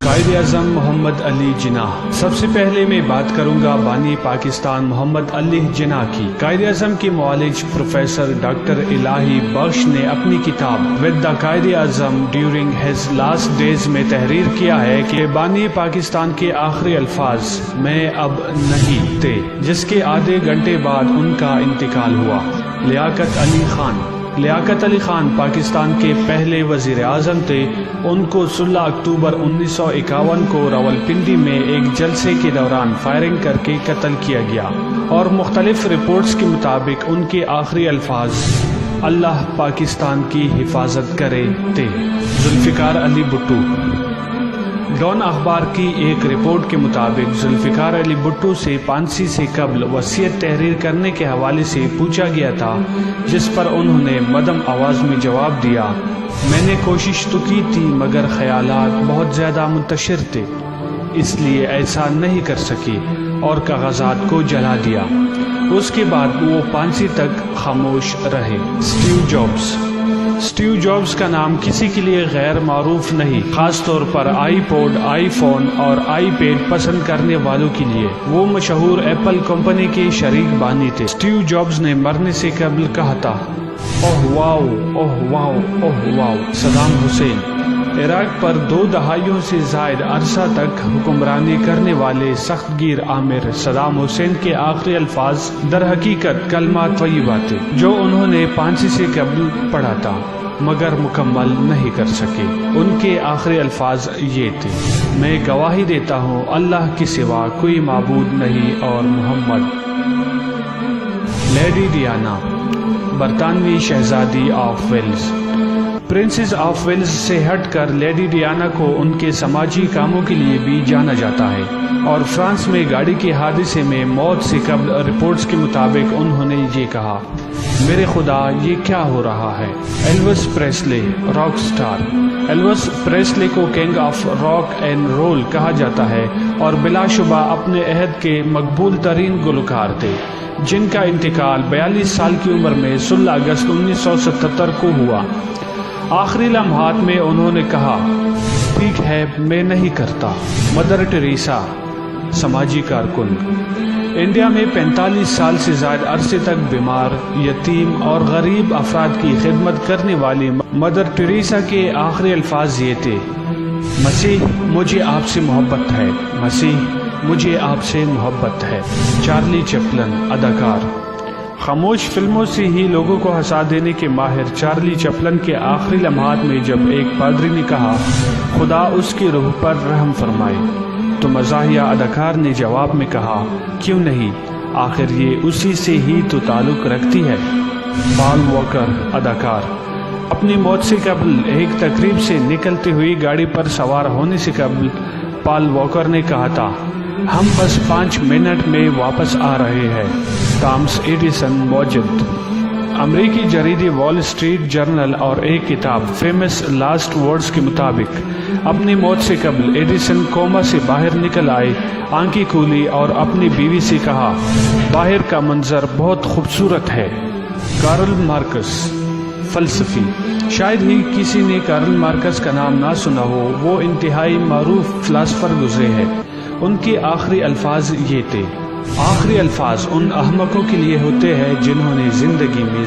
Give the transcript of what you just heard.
قائد اعظم محمد علی جناح۔ سب سے پہلے میں بات کروں گا بانی پاکستان محمد علی جناح کی۔ قائد اعظم کے معالج پروفیسر ڈاکٹر الہی بخش نے اپنی کتاب with the Quaid Azam during his last days میں تحریر کیا ہے کہ بانی پاکستان کے آخری الفاظ میں اب نہیں تھے، جس کے آدھے گھنٹے بعد ان کا انتقال ہوا۔ لیاقت علی خان پاکستان کے پہلے وزیر اعظم تھے۔ ان کو 16 اکتوبر 1951 کو راولپنڈی میں ایک جلسے کے دوران فائرنگ کر کے قتل کیا گیا، اور مختلف رپورٹس کے مطابق ان کے آخری الفاظ اللہ پاکستان کی حفاظت کرے تھے۔ ذوالفقار علی بھٹو۔ ڈان اخبار کی ایک رپورٹ کے مطابق ذوالفقار علی بھٹو سے پھانسی سے قبل وصیت تحریر کرنے کے حوالے سے پوچھا گیا تھا، جس پر انہوں نے مدھم آواز میں جواب دیا، میں نے کوشش تو کی تھی مگر خیالات بہت زیادہ منتشر تھے، اس لیے ایسا نہیں کر سکی اور کاغذات کو جلا دیا۔ اس کے بعد وہ پھانسی تک خاموش رہے۔ اسٹیو جابز کا نام کسی کے لیے غیر معروف نہیں، خاص طور پر آئی پوڈ، آئی فون اور آئی پیڈ پسند کرنے والوں کے لیے۔ وہ مشہور ایپل کمپنی کے شریک بانی تھے۔ اسٹیو جابز نے مرنے سے قبل کہا تھا، اوہ واو، اوہ واو، اوہ واو۔ Saddam Hussein. عراق پر 2 دہائیوں سے زائد عرصہ تک حکمرانی کرنے والے سخت گیر آمر صدام حسین کے آخری الفاظ در حقیقت کلمہ طیبہ تھے، جو انہوں نے پھانسی سے قبل پڑھا تھا مگر مکمل نہیں کر سکے۔ ان کے آخری الفاظ یہ تھے، میں گواہی دیتا ہوں اللہ کے سوا کوئی معبود نہیں اور محمد۔ لیڈی ڈیانا، برطانوی شہزادی of Wales. Princess of Wales سے ہٹ کر لیڈی ڈیانا کو ان کے سماجی کاموں کے لیے بھی جانا جاتا ہے، اور فرانس میں گاڑی کے حادثے میں موت سے قبل رپورٹس کے مطابق انہوں نے یہ کہا، میرے خدا یہ کیا ہو رہا ہے۔ Elvis Presley, rock star. Elvis Presley کو king of rock and roll کہا جاتا ہے اور بلا شبہ اپنے عہد کے مقبول ترین گلوکار تھے، جن کا انتقال 42 سال کی عمر میں 16 اگست 1977 کو ہوا۔ آخری لمحات میں انہوں نے کہا، ٹھیک ہے میں نہیں کرتا۔ مدر ٹریسا، سماجی کارکن۔ انڈیا میں 45 سال سے زائد عرصے تک بیمار، یتیم اور غریب افراد کی خدمت کرنے والی مدر ٹریسا کے آخری الفاظ یہ تھے، مسیح مجھے آپ سے محبت ہے، مسیح مجھے آپ سے محبت ہے۔ چارلی چپلن، اداکار۔ خاموش فلموں سے ہی لوگوں کو ہنسا دینے کے ماہر چارلی چپلن کے آخری لمحات میں جب ایک پادری نے کہا، خدا اس کی روح پر رحم فرمائے، تو مزاحیہ اداکار نے جواب میں کہا، کیوں نہیں، آخر یہ اسی سے ہی تو تعلق رکھتی ہے۔ پال واکر، اداکار۔ اپنی موت سے قبل ایک تقریب سے نکلتے ہوئی گاڑی پر سوار ہونے سے قبل پال واکر نے کہا تھا، ہم بس 5 منٹ میں واپس آ رہے ہیں۔ تامس ایڈیسن، موجد۔ امریکی جریدے وال اسٹریٹ جرنل اور ایک کتاب فیمس لاسٹ ورڈز کے مطابق اپنی موت سے قبل ایڈیسن کوما سے باہر نکل آئے، آنکھیں کھولی اور اپنی بیوی سے کہا، باہر کا منظر بہت خوبصورت ہے۔ کارل مارکس، فلسفی۔ شاید ہی کسی نے کارل مارکس کا نام نہ سنا ہو، وہ انتہائی معروف فلاسفر گزرے ہیں۔ ان کے آخری الفاظ یہ تھے، آخری الفاظ ان احمقوں کے لیے ہوتے ہیں جنہوں نے زندگی میں